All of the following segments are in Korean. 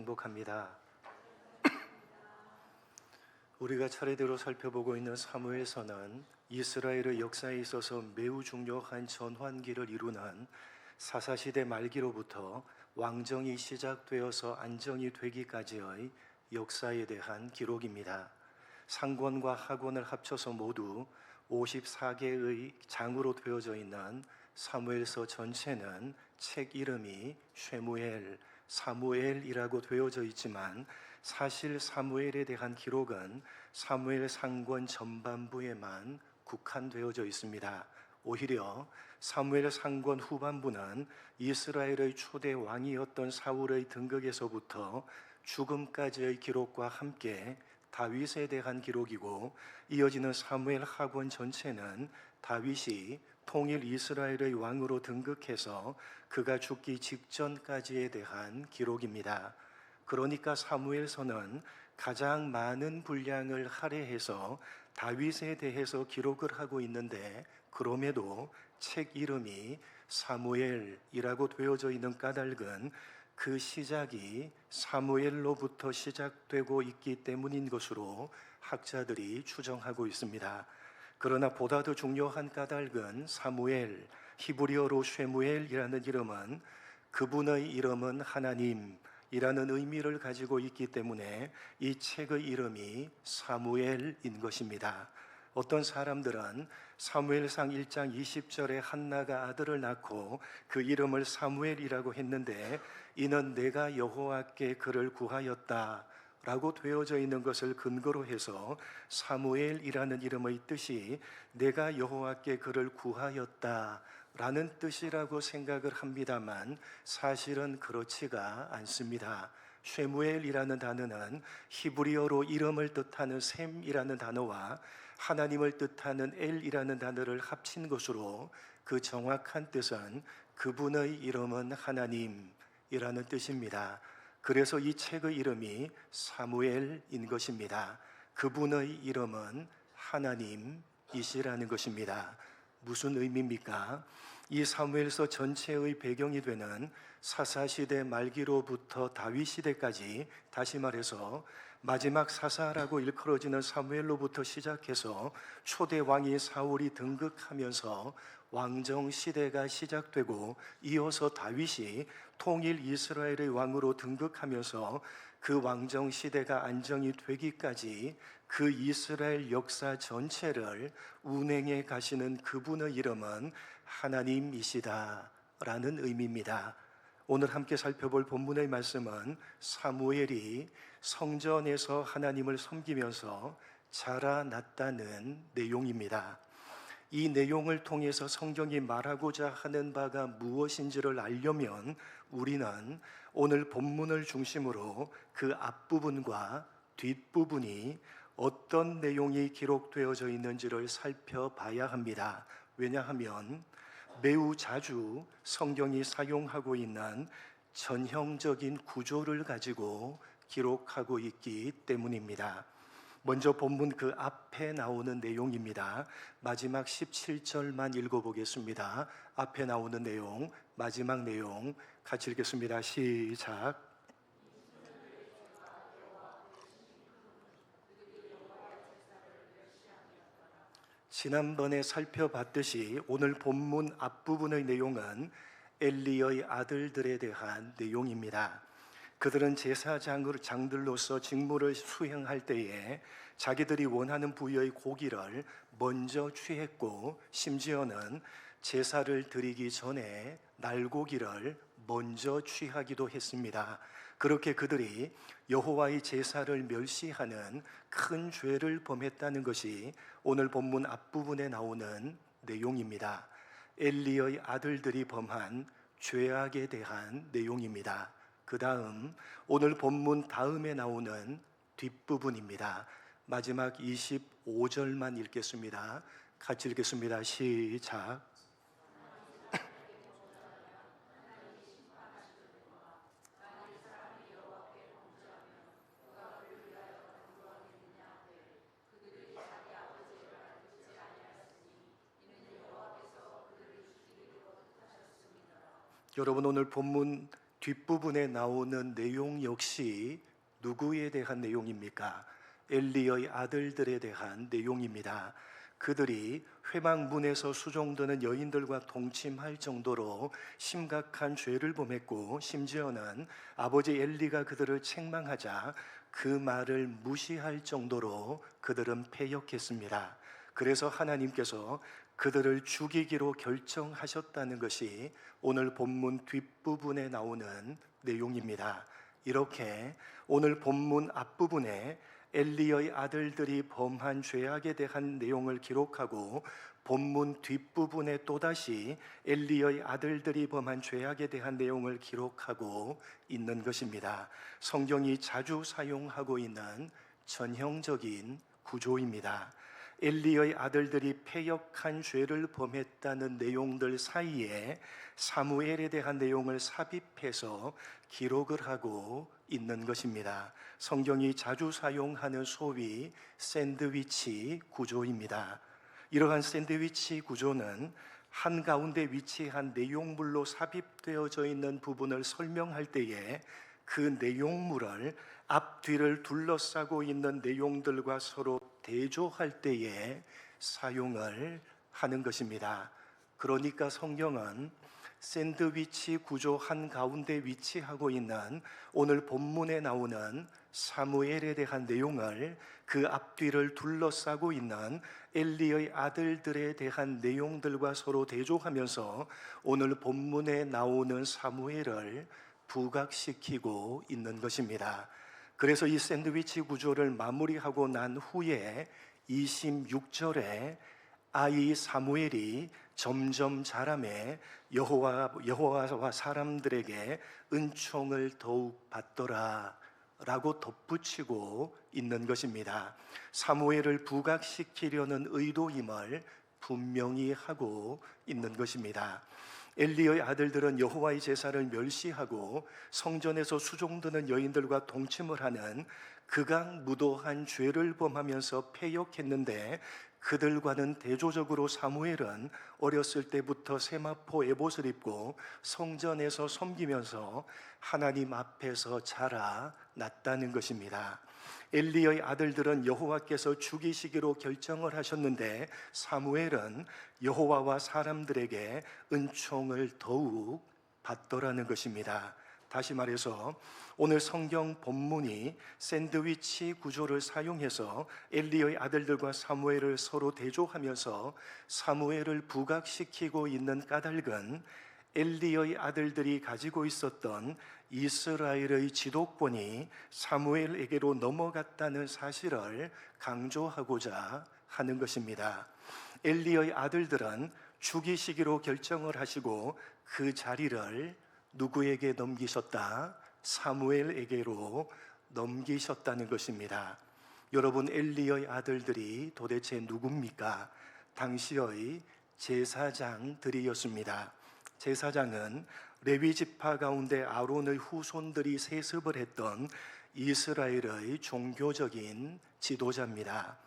행복합니다. 우리가 차례대로 살펴보고 있는 사무엘서는 이스라엘의 역사에 있어서 매우 중요한 전환기를 이루는 사사시대 말기로부터 왕정이 시작되어서 안정이 되기까지의 역사에 대한 기록입니다. 상권과 하권을 합쳐서 모두 54개의 장으로 되어져 있는 사무엘서 전체는 책 이름이 쉐무엘, 사무엘이라고 되어져 있지만 사실 사무엘에 대한 기록은 사무엘 상권 전반부에만 국한되어져 있습니다. 오히려 사무엘 상권 후반부는 이스라엘의 초대 왕이었던 사울의 등극에서부터 죽음까지의 기록과 함께 다윗에 대한 기록이고, 이어지는 사무엘 하권 전체는 다윗이 통일 이스라엘의 왕으로 등극해서 그가 죽기 직전까지에 대한 기록입니다. 그러니까 사무엘서는 가장 많은 분량을 할애해서 다윗에 대해서 기록을 하고 있는데, 그럼에도 책 이름이 사무엘이라고 되어져 있는 까닭은 그 시작이 사무엘로부터 시작되고 있기 때문인 것으로 학자들이 추정하고 있습니다. 그러나 보다 더 중요한 까닭은 사무엘, 히브리어로 쉐무엘이라는 이름은 그분의 이름은 하나님이라는 의미를 가지고 있기 때문에 이 책의 이름이 사무엘인 것입니다. 어떤 사람들은 사무엘상 1장 20절에 한나가 아들을 낳고 그 이름을 사무엘이라고 했는데, 이는 내가 여호와께 그를 구하였다 라고 되어져 있는 것을 근거로 해서 사무엘이라는 이름의 뜻이 내가 여호와께 그를 구하였다 라는 뜻이라고 생각을 합니다만 사실은 그렇지가 않습니다. 쉐무엘이라는 단어는 히브리어로 이름을 뜻하는 셈이라는 단어와 하나님을 뜻하는 엘이라는 단어를 합친 것으로 그 정확한 뜻은 그분의 이름은 하나님이라는 뜻입니다. 그래서 이 책의 이름이 사무엘인 것입니다. 그분의 이름은 하나님이시라는 것입니다. 무슨 의미입니까? 이 사무엘서 전체의 배경이 되는 사사시대 말기로부터 다윗시대까지, 다시 말해서 마지막 사사라고 일컬어지는 사무엘로부터 시작해서 초대 왕이 사울이 등극하면서 왕정시대가 시작되고, 이어서 다윗이 통일 이스라엘의 왕으로 등극하면서 그 왕정시대가 안정이 되기까지 그 이스라엘 역사 전체를 운행해 가시는 그분의 이름은 하나님이시다 라는 의미입니다. 오늘 함께 살펴볼 본문의 말씀은 사무엘이 성전에서 하나님을 섬기면서 자라났다는 내용입니다. 이 내용을 통해서 성경이 말하고자 하는 바가 무엇인지를 알려면 우리는 오늘 본문을 중심으로 그 앞부분과 뒷부분이 어떤 내용이 기록되어져 있는지를 살펴봐야 합니다. 왜냐하면 매우 자주 성경이 사용하고 있는 전형적인 구조를 가지고 기록하고 있기 때문입니다. 먼저 본문 그 앞에 나오는 내용입니다. 마지막 17절만 읽어보겠습니다. 앞에 나오는 내용, 마지막 내용 같이 읽겠습니다. 시작. 지난번에 살펴봤듯이 오늘 본문 앞부분의 내용은 엘리의 아들들에 대한 내용입니다. 그들은 제사장들로서 직무를 수행할 때에 자기들이 원하는 부위의 고기를 먼저 취했고, 심지어는 제사를 드리기 전에 날고기를 먼저 취하기도 했습니다. 그렇게 그들이 여호와의 제사를 멸시하는 큰 죄를 범했다는 것이 오늘 본문 앞부분에 나오는 내용입니다. 엘리의 아들들이 범한 죄악에 대한 내용입니다. 그 다음 오늘 본문 다음에 나오는 뒷부분입니다. 마지막 25절만 읽겠습니다. 같이 읽겠습니다. 시작. 여러분, 오늘 본문 뒷부분에 나오는 내용 역시 누구에 대한 내용입니까? 엘리의 아들들에 대한 내용입니다. 그들이 회막문에서 수종드는 여인들과 동침할 정도로 심각한 죄를 범했고, 심지어는 아버지 엘리가 그들을 책망하자 그 말을 무시할 정도로 그들은 패역했습니다. 그래서 하나님께서 그들을 죽이기로 결정하셨다는 것이 오늘 본문 뒷부분에 나오는 내용입니다. 이렇게 오늘 본문 앞부분에 엘리의 아들들이 범한 죄악에 대한 내용을 기록하고, 본문 뒷부분에 또다시 엘리의 아들들이 범한 죄악에 대한 내용을 기록하고 있는 것입니다. 성경이 자주 사용하고 있는 전형적인 구조입니다. 엘리의 아들들이 패역한 죄를 범했다는 내용들 사이에 사무엘에 대한 내용을 삽입해서 기록을 하고 있는 것입니다. 성경이 자주 사용하는 소위 샌드위치 구조입니다. 이러한 샌드위치 구조는 한가운데 위치한 내용물로 삽입되어져 있는 부분을 설명할 때에 그 내용물을 앞뒤를 둘러싸고 있는 내용들과 서로 대조할 때에 사용을 하는 것입니다. 그러니까 성경은 샌드위치 구조 한가운데 위치하고 있는 오늘 본문에 나오는 사무엘에 대한 내용을 그 앞뒤를 둘러싸고 있는 엘리의 아들들에 대한 내용들과 서로 대조하면서 오늘 본문에 나오는 사무엘을 부각시키고 있는 것입니다. 그래서 이 샌드위치 구조를 마무리하고 난 후에 26절에 아이 사무엘이 점점 자라매 여호와와 사람들에게 은총을 더욱 받더라 라고 덧붙이고 있는 것입니다. 사무엘을 부각시키려는 의도임을 분명히 하고 있는 것입니다. 엘리의 아들들은 여호와의 제사를 멸시하고 성전에서 수종드는 여인들과 동침을 하는 극악무도한 죄를 범하면서 패역했는데, 그들과는 대조적으로 사무엘은 어렸을 때부터 세마포 에봇을 입고 성전에서 섬기면서 하나님 앞에서 자라났다는 것입니다. 엘리의 아들들은 여호와께서 죽이시기로 결정을 하셨는데, 사무엘은 여호와와 사람들에게 은총을 더욱 받더라는 것입니다. 다시 말해서 오늘 성경 본문이 샌드위치 구조를 사용해서 엘리의 아들들과 사무엘을 서로 대조하면서 사무엘을 부각시키고 있는 까닭은 엘리의 아들들이 가지고 있었던 이스라엘의 지도권이 사무엘에게로 넘어갔다는 사실을 강조하고자 하는 것입니다. 엘리의 아들들은 죽이시기로 결정을 하시고 그 자리를 누구에게 넘기셨다? 사무엘에게로 넘기셨다는 것입니다. 여러분, 엘리의 아들들이 도대체 누굽니까? 당시의 제사장들이었습니다. 제사장은 레위 지파 가운데 아론의 후손들이 세습을 했던 이스라엘의 종교적인 지도자입니다.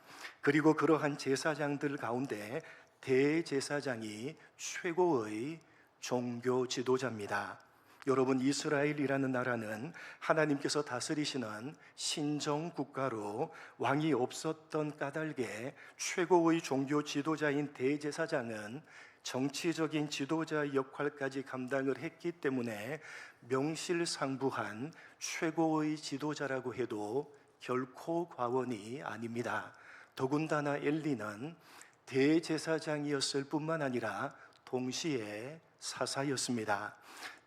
그리고 그러한 제사장들 가운데 대제사장이 최고의 종교 지도자입니다. 여러분, 이스라엘이라는 나라는 하나님께서 다스리시는 신정 국가로 왕이 없었던 까닭에 최고의 종교 지도자인 대제사장은 정치적인 지도자의 역할까지 감당을 했기 때문에 명실상부한 최고의 지도자라고 해도 결코 과언이 아닙니다. 더군다나 엘리는 대제사장이었을 뿐만 아니라 동시에 사사였습니다.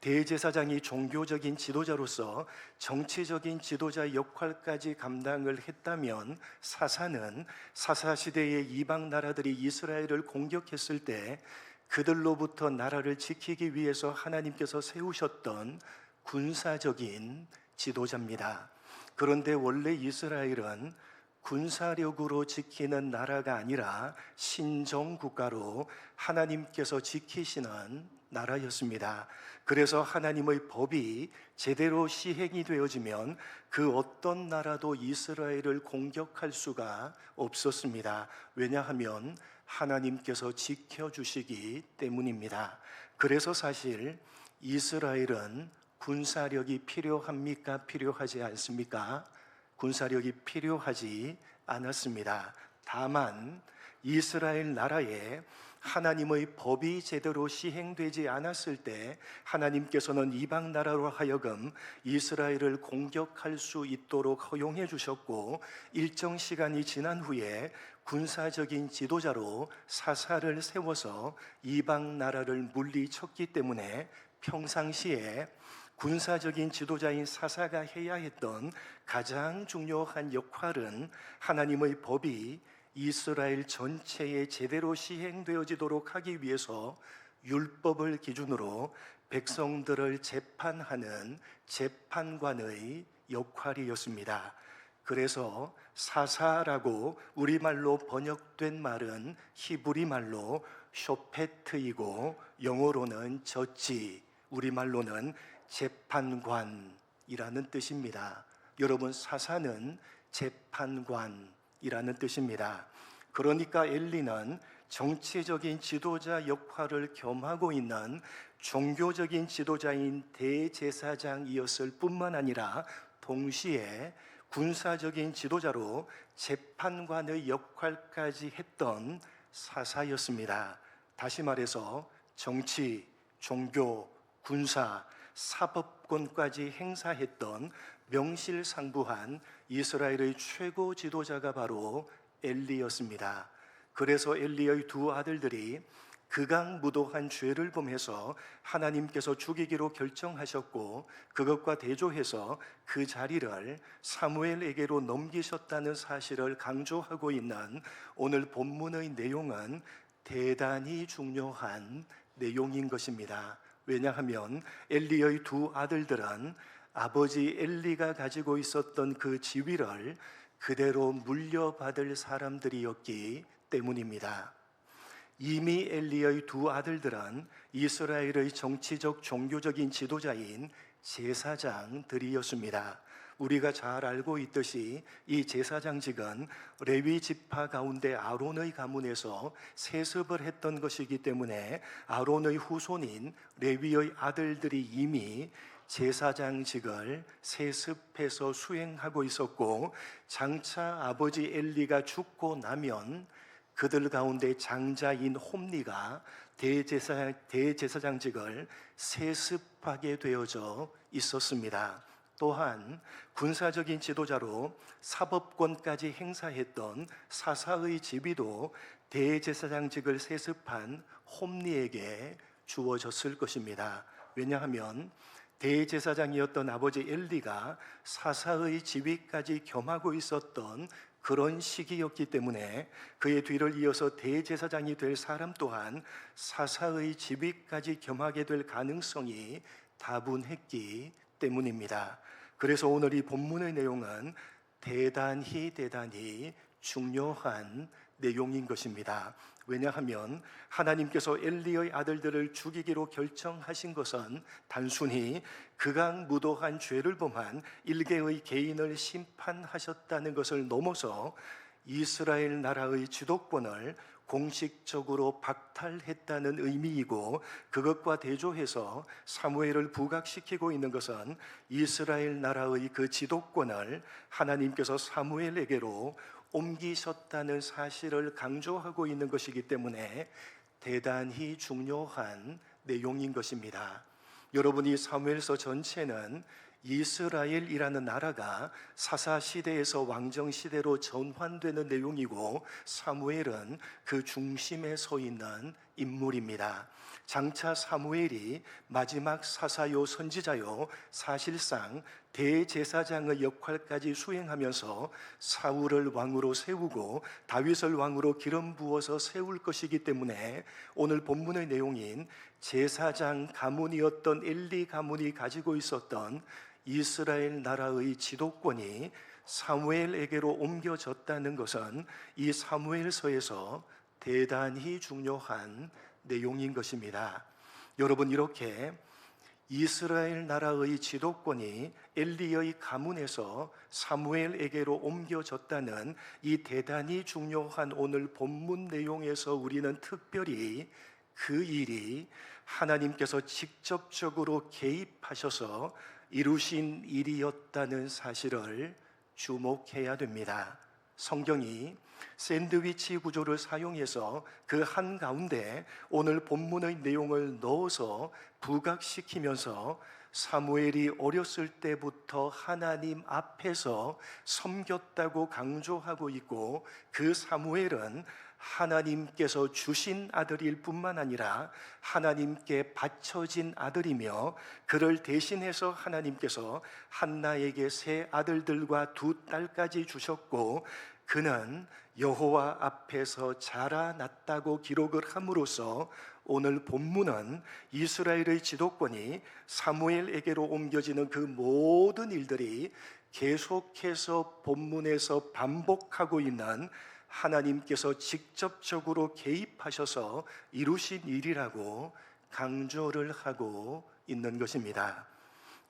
대제사장이 종교적인 지도자로서 정치적인 지도자의 역할까지 감당을 했다면, 사사는 사사시대의 이방 나라들이 이스라엘을 공격했을 때 그들로부터 나라를 지키기 위해서 하나님께서 세우셨던 군사적인 지도자입니다. 그런데 원래 이스라엘은 군사력으로 지키는 나라가 아니라 신정국가로 하나님께서 지키시는 나라였습니다. 그래서 하나님의 법이 제대로 시행이 되어지면 그 어떤 나라도 이스라엘을 공격할 수가 없었습니다. 왜냐하면 하나님께서 지켜주시기 때문입니다. 그래서 사실 이스라엘은 군사력이 필요합니까? 필요하지 않습니까? 군사력이 필요하지 않았습니다. 다만 이스라엘 나라에 하나님의 법이 제대로 시행되지 않았을 때 하나님께서는 이방 나라로 하여금 이스라엘을 공격할 수 있도록 허용해 주셨고, 일정 시간이 지난 후에 군사적인 지도자로 사사를 세워서 이방 나라를 물리쳤기 때문에 평상시에 군사적인 지도자인 사사가 해야 했던 가장 중요한 역할은 하나님의 법이 이스라엘 전체에 제대로 시행되어지도록 하기 위해서 율법을 기준으로 백성들을 재판하는 재판관의 역할이었습니다. 그래서 사사라고 우리말로 번역된 말은 히브리 말로 쇼페트이고 영어로는 저지, 우리말로는 재판관이라는 뜻입니다. 여러분, 사사는 재판관이라는 뜻입니다. 그러니까 엘리는 정치적인 지도자 역할을 겸하고 있는 종교적인 지도자인 대제사장이었을 뿐만 아니라 동시에 군사적인 지도자로 재판관의 역할까지 했던 사사였습니다. 다시 말해서 정치, 종교, 군사, 사법권까지 행사했던 명실상부한 이스라엘의 최고 지도자가 바로 엘리였습니다. 그래서 엘리의 두 아들들이 극악무도한 죄를 범해서 하나님께서 죽이기로 결정하셨고, 그것과 대조해서 그 자리를 사무엘에게로 넘기셨다는 사실을 강조하고 있는 오늘 본문의 내용은 대단히 중요한 내용인 것입니다. 왜냐하면 엘리의 두 아들들은 아버지 엘리가 가지고 있었던 그 지위를 그대로 물려받을 사람들이었기 때문입니다. 이미 엘리의 두 아들들은 이스라엘의 정치적 종교적인 지도자인 제사장들이었습니다. 우리가 잘 알고 있듯이 이 제사장직은 레위 지파 가운데 아론의 가문에서 세습을 했던 것이기 때문에 아론의 후손인 레위의 아들들이 이미 제사장직을 세습해서 수행하고 있었고, 장차 아버지 엘리가 죽고 나면 그들 가운데 장자인 홈리가 대제사장직을 세습하게 되어져 있었습니다. 또한 군사적인 지도자로 사법권까지 행사했던 사사의 지위도 대제사장직을 세습한 홈리에게 주어졌을 것입니다. 왜냐하면 대제사장이었던 아버지 엘리가 사사의 지위까지 겸하고 있었던 그런 시기였기 때문에 그의 뒤를 이어서 대제사장이 될 사람 또한 사사의 지위까지 겸하게 될 가능성이 다분했기 때문입니다. 그래서 오늘 이 본문의 내용은 대단히 중요한 내용인 것입니다. 왜냐하면 하나님께서 엘리의 아들들을 죽이기로 결정하신 것은 단순히 극악무도한 죄를 범한 일개의 개인을 심판하셨다는 것을 넘어서 이스라엘 나라의 지도권을 공식적으로 박탈했다는 의미이고, 그것과 대조해서 사무엘을 부각시키고 있는 것은 이스라엘 나라의 그 지도권을 하나님께서 사무엘에게로 옮기셨다는 사실을 강조하고 있는 것이기 때문에 대단히 중요한 내용인 것입니다. 여러분이 사무엘서 전체는 이스라엘이라는 나라가 사사시대에서 왕정시대로 전환되는 내용이고, 사무엘은 그 중심에 서 있는 인물입니다. 장차 사무엘이 마지막 사사요 선지자요 사실상 대제사장의 역할까지 수행하면서 사울을 왕으로 세우고 다윗을 왕으로 기름 부어서 세울 것이기 때문에 오늘 본문의 내용인 제사장 가문이었던 엘리 가문이 가지고 있었던 이스라엘 나라의 지도권이 사무엘에게로 옮겨졌다는 것은 이 사무엘서에서 대단히 중요한 내용인 것입니다. 여러분, 이렇게 이스라엘 나라의 지도권이 엘리의 가문에서 사무엘에게로 옮겨졌다는 이 대단히 중요한 오늘 본문 내용에서 우리는 특별히 그 일이 하나님께서 직접적으로 개입하셔서 이루신 일이었다는 사실을 주목해야 됩니다. 성경이 샌드위치 구조를 사용해서 그 한가운데 오늘 본문의 내용을 넣어서 부각시키면서 사무엘이 어렸을 때부터 하나님 앞에서 섬겼다고 강조하고 있고, 그 사무엘은 하나님께서 주신 아들일 뿐만 아니라 하나님께 바쳐진 아들이며, 그를 대신해서 하나님께서 한나에게 세 아들들과 두 딸까지 주셨고, 그는 여호와 앞에서 자라났다고 기록을 함으로써 오늘 본문은 이스라엘의 지도권이 사무엘에게로 옮겨지는 그 모든 일들이 계속해서 본문에서 반복하고 있는 하나님께서 직접적으로 개입하셔서 이루신 일이라고 강조를 하고 있는 것입니다.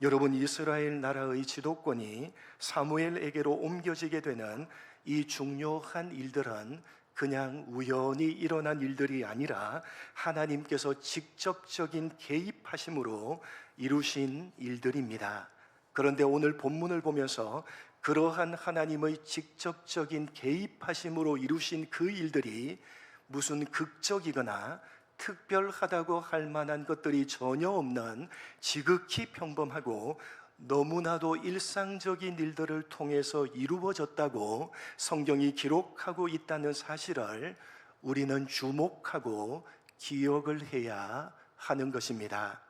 여러분, 이스라엘 나라의 지도권이 사무엘에게로 옮겨지게 되는 이 중요한 일들은 그냥 우연히 일어난 일들이 아니라 하나님께서 직접적인 개입하심으로 이루신 일들입니다. 그런데 오늘 본문을 보면서 그러한 하나님의 직접적인 개입하심으로 이루신 그 일들이 무슨 극적이거나 특별하다고 할 만한 것들이 전혀 없는 지극히 평범하고 너무나도 일상적인 일들을 통해서 이루어졌다고 성경이 기록하고 있다는 사실을 우리는 주목하고 기억을 해야 하는 것입니다.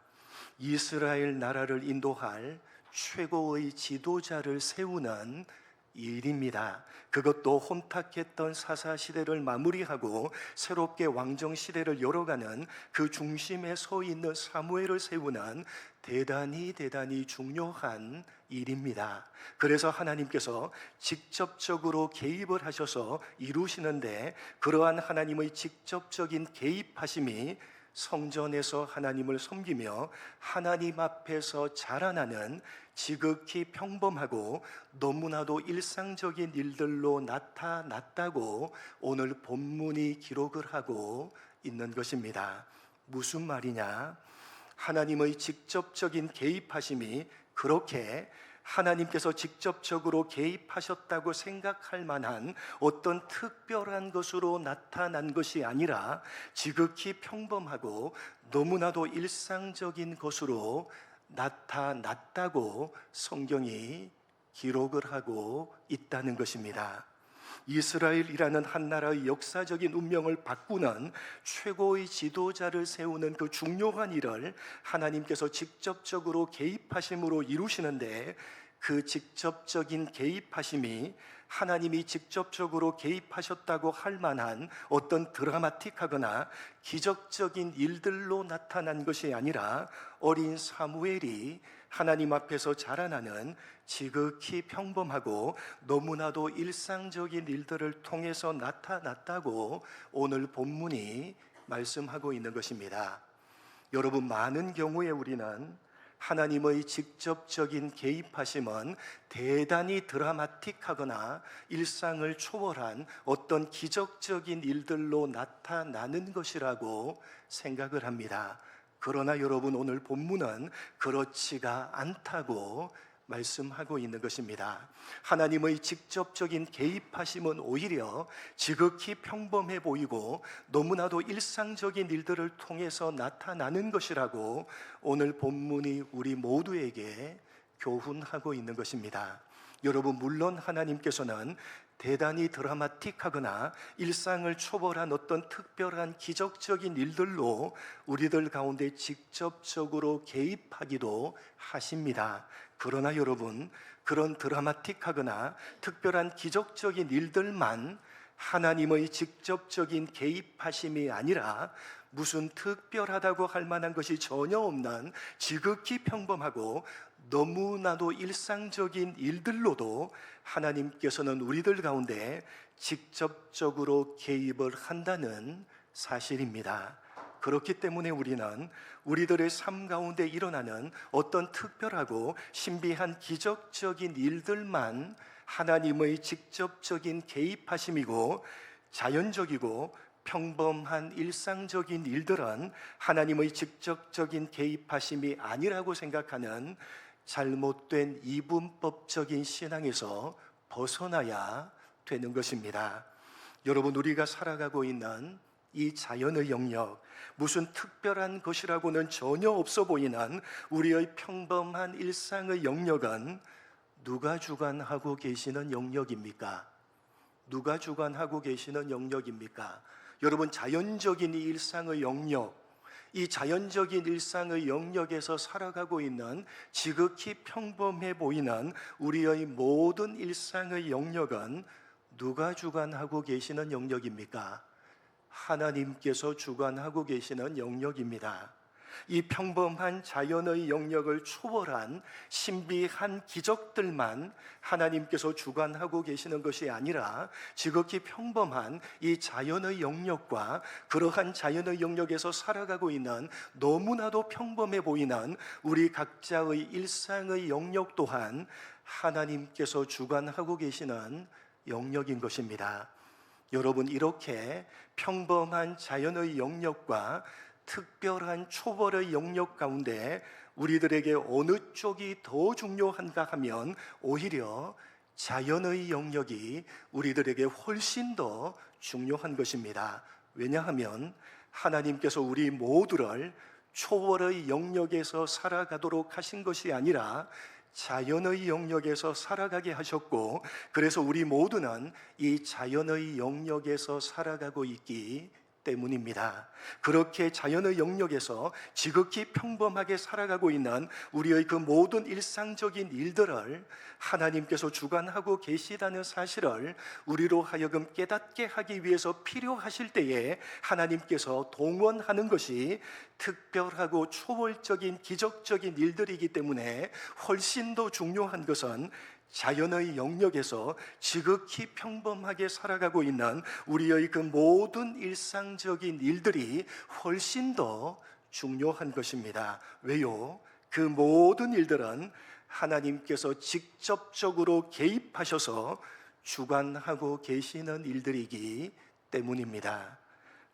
이스라엘 나라를 인도할 최고의 지도자를 세우는 일입니다. 그것도 혼탁했던 사사시대를 마무리하고 새롭게 왕정시대를 열어가는 그 중심에 서 있는 사무엘을 세우는 대단히 중요한 일입니다. 그래서 하나님께서 직접적으로 개입을 하셔서 이루시는데, 그러한 하나님의 직접적인 개입하심이 성전에서 하나님을 섬기며 하나님 앞에서 자라나는 지극히 평범하고 너무나도 일상적인 일들로 나타났다고 오늘 본문이 기록을 하고 있는 것입니다. 무슨 말이냐? 하나님의 직접적인 개입하심이 그렇게 하나님께서 직접적으로 개입하셨다고 생각할 만한 어떤 특별한 것으로 나타난 것이 아니라 지극히 평범하고 너무나도 일상적인 것으로 나타났다고 성경이 기록을 하고 있다는 것입니다. 이스라엘이라는 한 나라의 역사적인 운명을 바꾸는 최고의 지도자를 세우는 그 중요한 일을 하나님께서 직접적으로 개입하심으로 이루시는데, 그 직접적인 개입하심이 하나님이 직접적으로 개입하셨다고 할 만한 어떤 드라마틱하거나 기적적인 일들로 나타난 것이 아니라 어린 사무엘이 하나님 앞에서 자라나는 지극히 평범하고 너무나도 일상적인 일들을 통해서 나타났다고 오늘 본문이 말씀하고 있는 것입니다. 여러분, 많은 경우에 우리는 하나님의 직접적인 개입하심은 대단히 드라마틱하거나 일상을 초월한 어떤 기적적인 일들로 나타나는 것이라고 생각을 합니다. 그러나 여러분, 오늘 본문은 그렇지가 않다고 말씀하고 있는 것입니다. 하나님의 직접적인 개입하심은 오히려 지극히 평범해 보이고 너무나도 일상적인 일들을 통해서 나타나는 것이라고 오늘 본문이 우리 모두에게 교훈하고 있는 것입니다. 여러분, 물론 하나님께서는 대단히 드라마틱하거나 일상을 초월한 어떤 특별한 기적적인 일들로 우리들 가운데 직접적으로 개입하기도 하십니다. 그러나 여러분, 그런 드라마틱하거나 특별한 기적적인 일들만 하나님의 직접적인 개입하심이 아니라 무슨 특별하다고 할 만한 것이 전혀 없는 지극히 평범하고 너무나도 일상적인 일들로도 하나님께서는 우리들 가운데 직접적으로 개입을 한다는 사실입니다. 그렇기 때문에 우리는 우리들의 삶 가운데 일어나는 어떤 특별하고 신비한 기적적인 일들만 하나님의 직접적인 개입하심이고 자연적이고 평범한 일상적인 일들은 하나님의 직접적인 개입하심이 아니라고 생각하는 잘못된 이분법적인 신앙에서 벗어나야 되는 것입니다. 여러분, 우리가 살아가고 있는 이 자연의 영역, 무슨 특별한 것이라고는 전혀 없어 보이는 우리의 평범한 일상의 영역은 누가 주관하고 계시는 영역입니까? 누가 주관하고 계시는 영역입니까? 여러분, 자연적인 이 일상의 영역, 이 자연적인 일상의 영역에서 살아가고 있는 지극히 평범해 보이는 우리의 모든 일상의 영역은 누가 주관하고 계시는 영역입니까? 하나님께서 주관하고 계시는 영역입니다. 이 평범한 자연의 영역을 초월한 신비한 기적들만 하나님께서 주관하고 계시는 것이 아니라 지극히 평범한 이 자연의 영역과 그러한 자연의 영역에서 살아가고 있는 너무나도 평범해 보이는 우리 각자의 일상의 영역 또한 하나님께서 주관하고 계시는 영역인 것입니다. 여러분, 이렇게 평범한 자연의 영역과 특별한 초월의 영역 가운데 우리들에게 어느 쪽이 더 중요한가 하면 오히려 자연의 영역이 우리들에게 훨씬 더 중요한 것입니다. 왜냐하면 하나님께서 우리 모두를 초월의 영역에서 살아가도록 하신 것이 아니라 자연의 영역에서 살아가게 하셨고, 그래서 우리 모두는 이 자연의 영역에서 살아가고 있기 때문입니다. 그렇게 자연의 영역에서 지극히 평범하게 살아가고 있는 우리의 그 모든 일상적인 일들을 하나님께서 주관하고 계시다는 사실을 우리로 하여금 깨닫게 하기 위해서 필요하실 때에 하나님께서 동원하는 것이 특별하고 초월적인 기적적인 일들이기 때문에 훨씬 더 중요한 것은 자연의 영역에서 지극히 평범하게 살아가고 있는 우리의 그 모든 일상적인 일들이 훨씬 더 중요한 것입니다. 왜요? 그 모든 일들은 하나님께서 직접적으로 개입하셔서 주관하고 계시는 일들이기 때문입니다.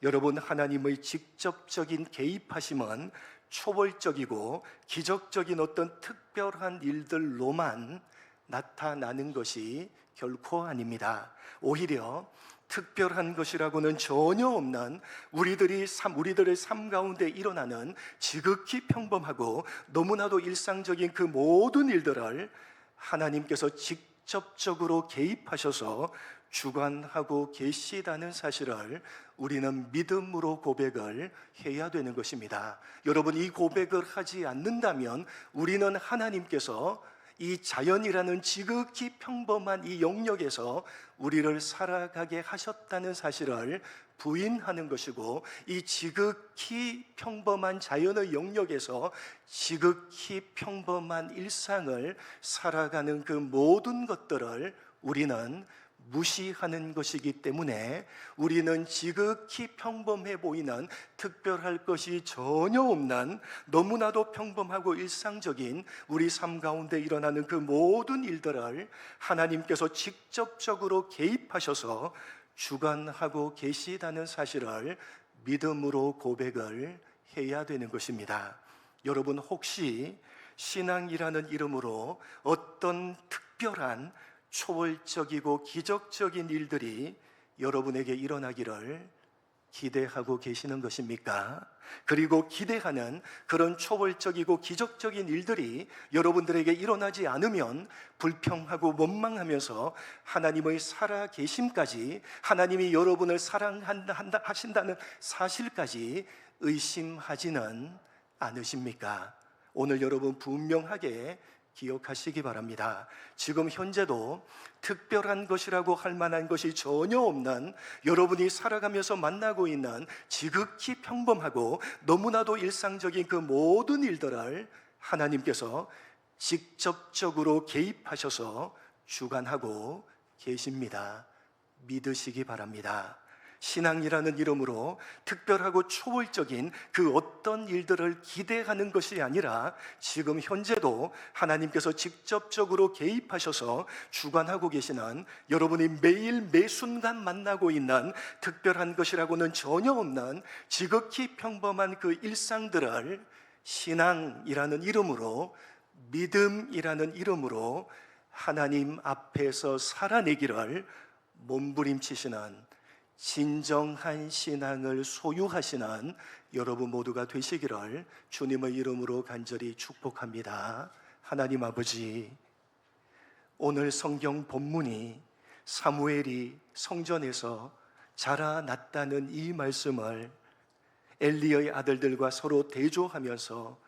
여러분, 하나님의 직접적인 개입하심은 초월적이고 기적적인 어떤 특별한 일들로만 나타나는 것이 결코 아닙니다. 오히려 특별한 것이라고는 전혀 없는 우리들의 삶 가운데 일어나는 지극히 평범하고 너무나도 일상적인 그 모든 일들을 하나님께서 직접적으로 개입하셔서 주관하고 계시다는 사실을 우리는 믿음으로 고백을 해야 되는 것입니다. 여러분, 이 고백을 하지 않는다면 우리는 하나님께서 이 자연이라는 지극히 평범한 이 영역에서 우리를 살아가게 하셨다는 사실을 부인하는 것이고, 이 지극히 평범한 자연의 영역에서 지극히 평범한 일상을 살아가는 그 모든 것들을 우리는 무시하는 것이기 때문에 우리는 지극히 평범해 보이는 특별할 것이 전혀 없는 너무나도 평범하고 일상적인 우리 삶 가운데 일어나는 그 모든 일들을 하나님께서 직접적으로 개입하셔서 주관하고 계시다는 사실을 믿음으로 고백을 해야 되는 것입니다. 여러분, 혹시 신앙이라는 이름으로 어떤 특별한 초월적이고 기적적인 일들이 여러분에게 일어나기를 기대하고 계시는 것입니까? 그리고 기대하는 그런 초월적이고 기적적인 일들이 여러분들에게 일어나지 않으면 불평하고 원망하면서 하나님의 살아계심까지, 하나님이 여러분을 사랑하신다는 사실까지 의심하지는 않으십니까? 오늘 여러분 분명하게 기억하시기 바랍니다. 지금 현재도 특별한 것이라고 할 만한 것이 전혀 없는 여러분이 살아가면서 만나고 있는 지극히 평범하고 너무나도 일상적인 그 모든 일들을 하나님께서 직접적으로 개입하셔서 주관하고 계십니다. 믿으시기 바랍니다. 신앙이라는 이름으로 특별하고 초월적인 그 어떤 일들을 기대하는 것이 아니라 지금 현재도 하나님께서 직접적으로 개입하셔서 주관하고 계시는, 여러분이 매일 매순간 만나고 있는 특별한 것이라고는 전혀 없는 지극히 평범한 그 일상들을 신앙이라는 이름으로, 믿음이라는 이름으로 하나님 앞에서 살아내기를 몸부림치시는 진정한 신앙을 소유하시는 여러분 모두가 되시기를 주님의 이름으로 간절히 축복합니다. 하나님 아버지, 오늘 성경 본문이 사무엘이 성전에서 자라났다는 이 말씀을 엘리의 아들들과 서로 대조하면서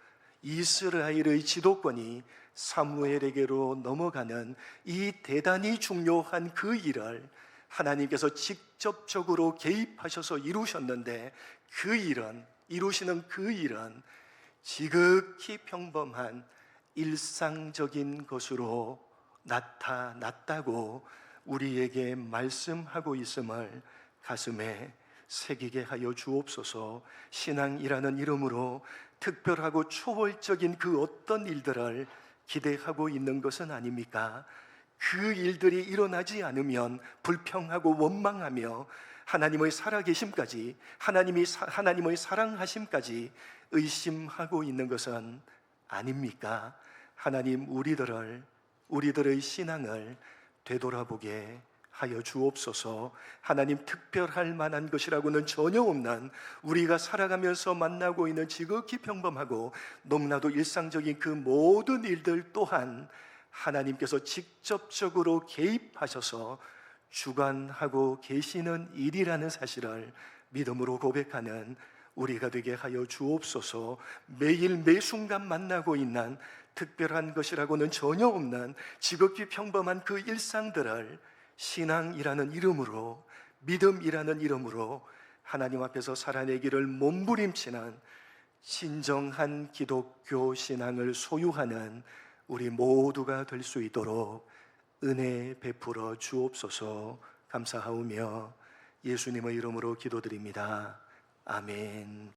이스라엘의 지도권이 사무엘에게로 넘어가는 이 대단히 중요한 그 일을 하나님께서 직접적으로 개입하셔서 이루셨는데, 그 일은, 이루시는 그 일은 지극히 평범한 일상적인 것으로 나타났다고 우리에게 말씀하고 있음을 가슴에 새기게 하여 주옵소서. 신앙이라는 이름으로 특별하고 초월적인 그 어떤 일들을 기대하고 있는 것은 아닙니까? 그 일들이 일어나지 않으면 불평하고 원망하며 하나님의 살아계심까지, 하나님의 사랑하심까지 의심하고 있는 것은 아닙니까? 하나님, 우리들의 신앙을 되돌아보게 하여 주옵소서. 하나님, 특별할 만한 것이라고는 전혀 없는 우리가 살아가면서 만나고 있는 지극히 평범하고 너무나도 일상적인 그 모든 일들 또한 하나님께서 직접적으로 개입하셔서 주관하고 계시는 일이라는 사실을 믿음으로 고백하는 우리가 되게 하여 주옵소서. 매일 매순간 만나고 있는 특별한 것이라고는 전혀 없는 지극히 평범한 그 일상들을 신앙이라는 이름으로, 믿음이라는 이름으로 하나님 앞에서 살아내기를 몸부림치는 진정한 기독교 신앙을 소유하는 우리 모두가 될 수 있도록 은혜 베풀어 주옵소서. 감사하오며 예수님의 이름으로 기도드립니다. 아멘.